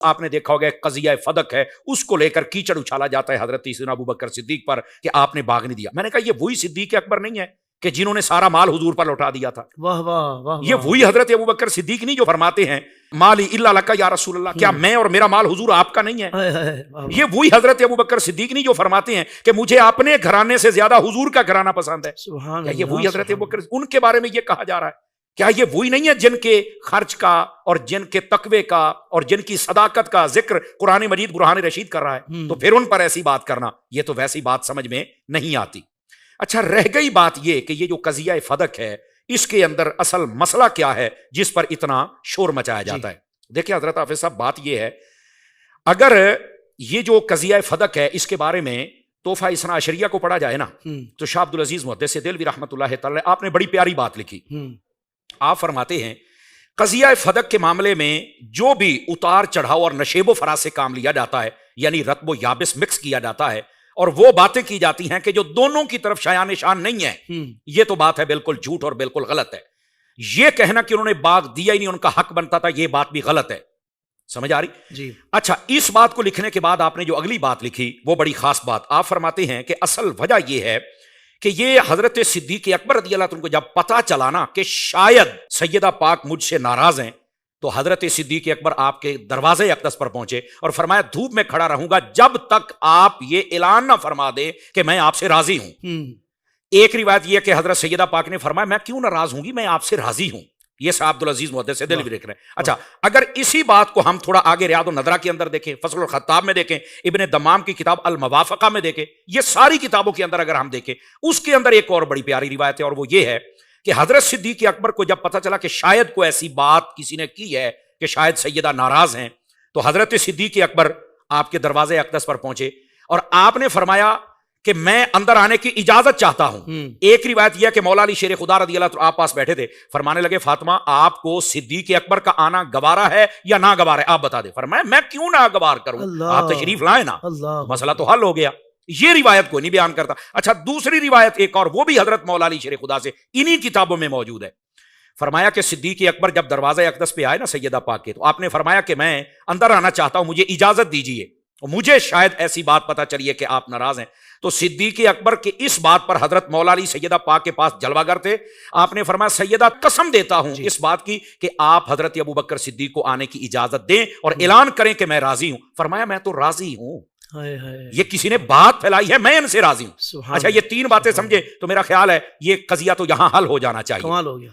آپ نے دیکھا ہوگا قضیہ فدق ہے، اس کو لے کر کیچڑ اچھالا جاتا ہے حضرت سیدنا ابو بکر صدیق پر کہ آپ نے باغ نہیں دیا. میں نے کہا یہ وہی صدیق اکبر نہیں ہے کہ جنہوں نے سارا مال حضور پر لوٹا دیا تھا؟ واہ واہ واہ، یہ وہی حضرت ابو بکر صدیق نہیں جو فرماتے ہیں مالی الا لک یا رسول اللہ، کیا میں اور میرا مال حضور آپ کا نہیں ہے؟ یہ وہی حضرت ابو بکر صدیق نہیں جو فرماتے ہیں کہ مجھے اپنے گھرانے سے زیادہ حضور کا گھرانہ پسند ہے؟ سبحان کیا یہ اللہ، وہی حضرت سبحان ابو بکر ان کے بارے میں یہ کہا جا رہا ہے؟ کیا یہ وہی نہیں ہے جن کے خرچ کا اور جن کے تقوی کا اور جن کی صداقت کا ذکر قرآن مجید برہان رشید کر رہا ہے؟ تو پھر ان پر ایسی بات کرنا یہ تو ویسی بات سمجھ میں نہیں آتی. اچھا، رہ گئی بات یہ کہ یہ جو قضیہ فدق ہے اس کے اندر اصل مسئلہ کیا ہے جس پر اتنا شور مچایا جاتا ہے؟ دیکھیں حضرت حافظ صاحب، بات یہ ہے اگر یہ جو قضیہ فدق ہے اس کے بارے میں تحفہ اثنا عشریہ کو پڑھا جائے نا تو شاہ عبدالعزیز محدث دہلوی رحمۃ اللہ تعالی آپ نے بڑی پیاری بات لکھی. آپ فرماتے ہیں قضیہ فدق کے معاملے میں جو بھی اتار چڑھاؤ اور نشیب و فراز سے کام لیا جاتا ہے، یعنی رطب و یابس مکس کیا جاتا ہے اور وہ باتیں کی جاتی ہیں کہ جو دونوں کی طرف شایان شان نہیں ہے، یہ تو بات ہے بالکل جھوٹ اور بالکل غلط ہے. یہ کہنا کہ انہوں نے باغ دیا ہی نہیں، ان کا حق بنتا تھا، یہ بات بھی غلط ہے. سمجھ آ رہی؟ جی. اچھا، اس بات کو لکھنے کے بعد آپ نے جو اگلی بات لکھی وہ بڑی خاص بات. آپ فرماتے ہیں کہ اصل وجہ یہ ہے کہ یہ حضرت صدیق اکبر رضی اللہ عنہ کو جب پتا چلا نا کہ شاید سیدہ پاک مجھ سے ناراض ہیں، تو حضرت صدیق اکبر آپ کے دروازے اقدس پر پہنچے اور فرمایا دھوپ میں کھڑا رہوں گا جب تک آپ یہ اعلان نہ فرما دے کہ میں آپ سے راضی ہوں. ایک روایت یہ کہ حضرت سیدہ پاک نے فرمایا میں کیوں ناراض ہوں گی، میں آپ سے راضی ہوں. یہ صاحب عبدالعزیز محدث دہلوی لکھ رہے ہیں. اچھا، اگر اسی بات کو ہم تھوڑا آگے ریاض النظرہ کے اندر دیکھیں، فصل الخطاب میں دیکھیں، ابن دمام کی کتاب الموافقہ میں دیکھیں، یہ ساری کتابوں کے اندر اگر ہم دیکھیں، اس کے اندر ایک اور بڑی پیاری روایت ہے اور وہ یہ ہے کہ حضرت صدیق اکبر کو جب پتہ چلا کہ شاید کوئی ایسی بات کسی نے کی ہے کہ شاید سیدہ ناراض ہیں، تو حضرت صدیق اکبر آپ کے دروازے اقدس پر پہنچے اور آپ نے فرمایا کہ میں اندر آنے کی اجازت چاہتا ہوں. ایک روایت یہ کہ مولا علی شیر خدا رضی اللہ عنہ آپ پاس بیٹھے تھے، فرمانے لگے فاطمہ آپ کو صدیق اکبر کا آنا گوارا ہے یا ناگوار ہے، آپ بتا دیں. فرمایا میں کیوں ناگوار کروں، آپ تشریف لائیں نا، مسئلہ تو حل ہو گیا. یہ روایت کوئی نہیں بیان کرتا. اچھا، دوسری روایت ایک اور، وہ بھی حضرت مولا علی شیر خدا سے انہی کتابوں میں موجود ہے. فرمایا کہ صدیق اکبر جب دروازہ اقدس پہ آئے نا سیدہ پاک کے، تو آپ نے فرمایا کہ میں اندر آنا چاہتا ہوں، مجھے اجازت دیجیے، مجھے شاید ایسی بات پتہ چلیے کہ آپ ناراض ہیں. تو صدیق اکبر کے اس بات پر حضرت مولا علی سیدہ پاک کے پاس جلوہ گر تھے. آپ نے فرمایا سیدہ قسم دیتا ہوں اس بات کی کہ آپ حضرت ابو بکر صدیق کو آنے کی اجازت دیں اور اعلان کریں کہ میں راضی ہوں. فرمایا میں تو راضی ہوں، یہ کسی نے بات پھیلائی ہے، میں ان سے راضی ہوں. اچھا، یہ تین باتیں سمجھے تو میرا خیال ہے یہ قضیہ تو یہاں حل ہو جانا چاہیے. کمال ہو گیا.